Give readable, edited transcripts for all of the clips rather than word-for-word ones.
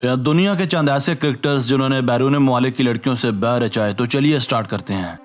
दुनिया के चंद ऐसे क्रिकेटर्स जिन्होंने बैरून ममालिक की लड़कियों से बैर रचाए, तो चलिए स्टार्ट करते हैं।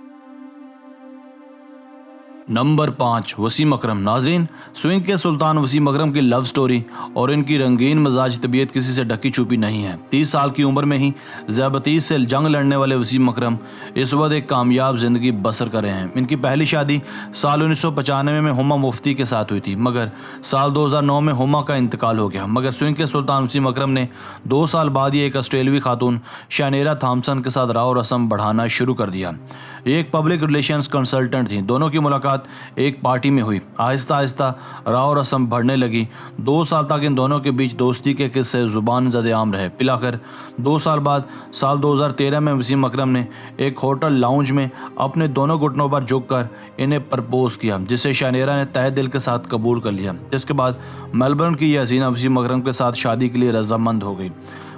नंबर 5, वसीम अकरम। नाजरीन, स्विंग के सुल्तान वसीम अकरम की लव स्टोरी और इनकी रंगीन मिजाज तबीयत किसी से ढकी छुपी नहीं है। 30 साल की उम्र में ही ज़ियाबतीस से जंग लड़ने वाले वसीम अकरम इस वक्त एक कामयाब जिंदगी बसर कर रहे हैं। इनकी पहली शादी साल 1995 में हुमा मुफ्ती के साथ हुई थी, मगर साल 2009 में हुमा का इंतकाल हो गया। मगर स्विंग के सुल्तान वसीम अकरम ने 2 साल बाद ही एक ऑस्ट्रेलवी खातून शानेरा थॉमसन के साथ राव रस्म बढ़ाना शुरू कर दिया। ये एक पब्लिक रिलेशंस कंसल्टेंट थी। दोनों की मुलाकात एक पार्टी में हुई। आहिस्ता आहिस्ता राव रस्म बढ़ने लगी। 2 साल तक इन दोनों के बीच दोस्ती के किस्से जुबान ज़द-ए-आम रहे। पिलाखिर 2 साल बाद साल 2013 में वसीम अकरम ने एक होटल लाउंज में अपने दोनों घुटनों पर झुककर इन्हें प्रपोज किया, जिसे शानेरा ने तहे दिल के साथ कबूल कर लिया। जिसके बाद मेलबर्न की यह हसीना वसीम अकरम के साथ शादी के लिए रजामंद हो गई।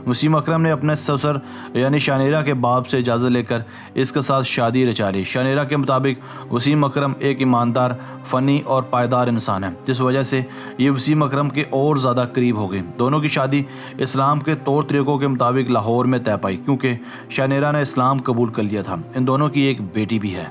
वसीम अकरम ने अपने ससुर यानी शानेरा के बाप से इजाज़त लेकर इसके साथ शादी रचा ली। शानेरा के मुताबिक वसीम अकरम एक ईमानदार, फ़नी और पायदार इंसान है, जिस वजह से ये वसीम अकरम के और ज़्यादा करीब हो गई। दोनों की शादी इस्लाम के तौर तरीक़ों के मुताबिक लाहौर में तय पाई, क्योंकि शानेरा ने इस्लाम कबूल कर लिया था। इन दोनों की एक बेटी भी है।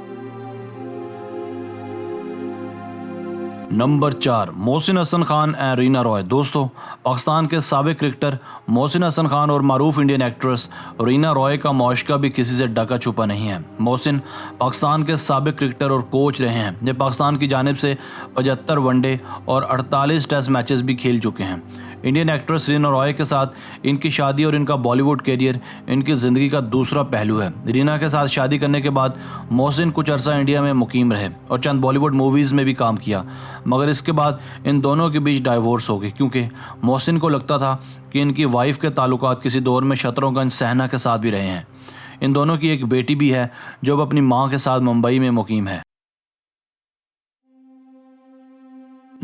Number 4, Mohsin Hasan Khan and Reena Roy. दोस्तों, पाकिस्तान के साबिक क्रिकेटर मोहसिन हसन खान और मारूफ इंडियन एक्ट्रेस रीना रॉय का मौशका भी किसी से ढका छुपा नहीं है। मोहसिन पाकिस्तान के साबिक क्रिकेटर और कोच रहे हैं। ये पाकिस्तान की जानिब से 75 वनडे और 48 टेस्ट मैचेस भी खेल चुके हैं। इंडियन एक्ट्रेस रीना रॉय के साथ इनकी शादी और इनका बॉलीवुड कैरियर इनकी ज़िंदगी का दूसरा पहलू है। रीना के साथ शादी करने के बाद मोहसिन कुछ अरसा इंडिया में मुकीम रहे और चंद बॉलीवुड मूवीज़ में भी काम किया, मगर इसके बाद इन दोनों के बीच डाइवोर्स हो गई, क्योंकि मोहसिन को लगता था कि इनकी वाइफ के ताल्लुकात किसी दौर में शतरंगगंज सहना के साथ भी रहे हैं। इन दोनों की एक बेटी भी है जो अब अपनी माँ के साथ मुंबई में मुकीम है।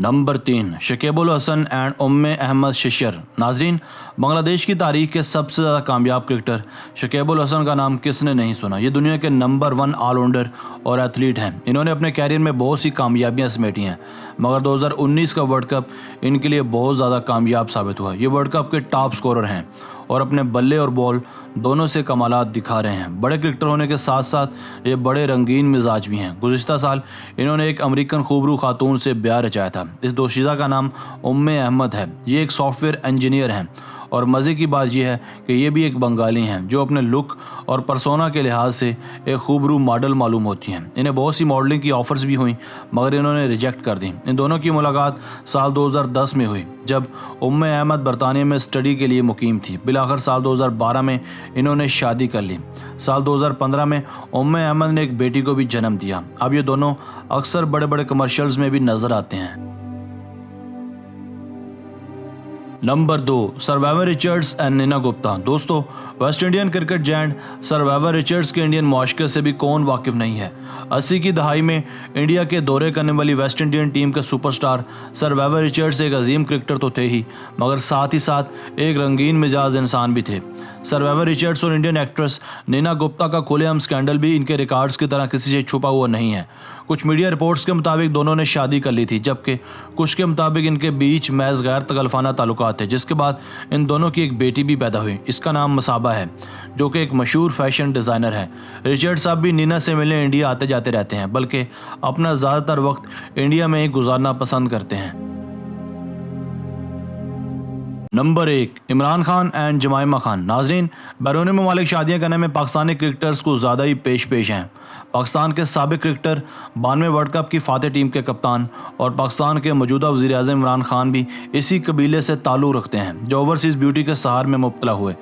नंबर 3, शकीबुल हसन एंड उम्मे अहमद शिशर। नाजरीन, बांग्लादेश की तारीख के सबसे ज़्यादा कामयाब क्रिकेटर शकीबुल हसन का नाम किसने नहीं सुना। ये दुनिया के नंबर 1 ऑलराउंडर और एथलीट हैं। इन्होंने अपने कैरियर में बहुत सी कामयाबियां समेटी हैं, मगर 2019 का वर्ल्ड कप इनके लिए बहुत ज़्यादा कामयाब साबित हुआ। ये वर्ल्ड कप के टॉप स्कोरर हैं और अपने बल्ले और बॉल दोनों से कमालात दिखा रहे हैं। बड़े क्रिकेटर होने के साथ साथ ये बड़े रंगीन मिजाज भी हैं। गुज़िश्ता साल इन्होंने एक अमेरिकन खूबरू खातून से ब्याह रचाया था। इस दोशीज़ा का नाम उम्मे अहमद है। ये एक सॉफ्टवेयर इंजीनियर हैं और मज़े की बात यह है कि ये भी एक बंगाली हैं जो अपने लुक और परसोना के लिहाज से एक खूबरू मॉडल मालूम होती हैं। इन्हें बहुत सी मॉडलिंग की ऑफ़र्स भी हुई, मगर इन्होंने रिजेक्ट कर दी। इन दोनों की मुलाकात साल 2010 में हुई, जब उम्मे अहमद बरतानिया में स्टडी के लिए मुकीम थी। बिलाखिर साल 2012 में इन्होंने शादी कर ली। साल 2015 में उम्मे अहमद ने एक बेटी को भी जन्म दिया। अब ये दोनों अक्सर बड़े बड़े कमर्शियल्स में भी नज़र आते हैं। Number 2, survivor Richards and Neena Gupta. दोस्तों, West Indian cricket giant survivor Richards के इंडियन माशरे से भी कौन वाकिफ नहीं है। 80 की दहाई में इंडिया के दौरे करने वाली वेस्ट इंडियन टीम के सुपरस्टार सर्वाइवर रिचर्ड्स एक अजीम क्रिकेटर तो थे ही, मगर साथ ही साथ एक रंगीन मिजाज इंसान भी थे। सर्वाइवर रिचर्ड्स और इंडियन एक्ट्रेस नीना गुप्ता का खुलेआम स्कैंडल भी इनके रिकॉर्ड्स की तरह किसी से छुपा हुआ नहीं है। कुछ मीडिया रिपोर्ट्स के मुताबिक दोनों ने शादी कर ली थी, जबकि कुछ के मुताबिक इनके बीच महज गैर तकल्फाना ताल्लुकात थे, जिसके बाद इन दोनों की एक बेटी भी पैदा हुई। इसका नाम मसाबा है, जो कि एक मशहूर फैशन डिज़ाइनर है। रिचर्ड साहब भी नीना से मिलने इंडिया आते जाते रहते हैं, बल्कि अपना ज़्यादातर वक्त इंडिया में ही गुजारना पसंद करते हैं। Number 1, Imran Khan and जमाइमा Khan. नाजरीन, बैरून ममालिक शादियां करने में पाकिस्तानी क्रिकेटर्स को ज़्यादा ही पेश हैं। पाकिस्तान के साबिक क्रिकेटर 92 वर्ल्ड कप की फातह टीम के कप्तान और पाकिस्तान के मौजूदा वज़ीर-ए-आज़म इमरान खान भी इसी कबीले से ताल्लुक़ रखते हैं, जो ओवरसीज़ ब्यूटी के सहार में मुब्तला हुए।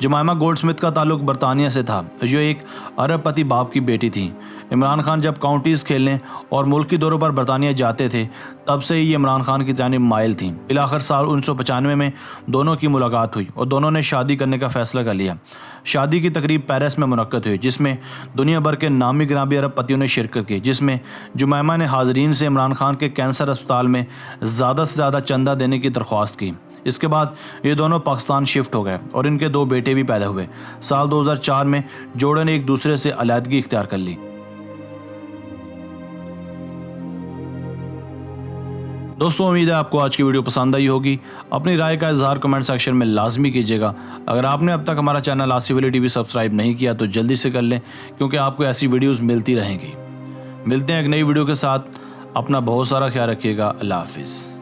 जमाइमा गोल्डस्मिथ का ताल्लुक बरतानिया से था, जो एक अरबपति बाप की बेटी थी। इमरान खान जब काउंटीज़ खेलने और मुल्की दौरों पर बरतानिया जाते थे, तब से ही ये इमरान खान की जानिब माइल थी। आखिर साल 1995 में दोनों की मुलाकात हुई और दोनों ने शादी करने का फैसला कर लिया। शादी की तकरीब पेरिस में मुनक्कद हुई, जिसमें दुनिया भर के नामी गिरामी अरबपतियों ने शिरकत की, जिसमें जुमैमा ने हाज़रीन से इमरान खान के कैंसर अस्पताल में ज़्यादा से ज़्यादा चंदा देने की दरख्वास्त की। इसके बाद ये दोनों पाकिस्तान शिफ्ट हो गए और इनके 2 बेटे भी पैदा हुए। साल 2004 में जोड़े ने एक दूसरे से अलहदगी इख्तियार कर ली। दोस्तों उम्मीद है आपको आज की वीडियो पसंद आई होगी। अपनी राय का इजहार कमेंट सेक्शन में लाजमी कीजिएगा। अगर आपने अब तक हमारा channel Asif Ali TV subscribe नहीं किया तो जल्दी से कर लें, क्योंकि आपको ऐसी वीडियोस मिलती रहेंगी। मिलते हैं एक नई वीडियो के साथ। अपना बहुत सारा ख्याल रखिएगा। अल्लाह हाफिज़।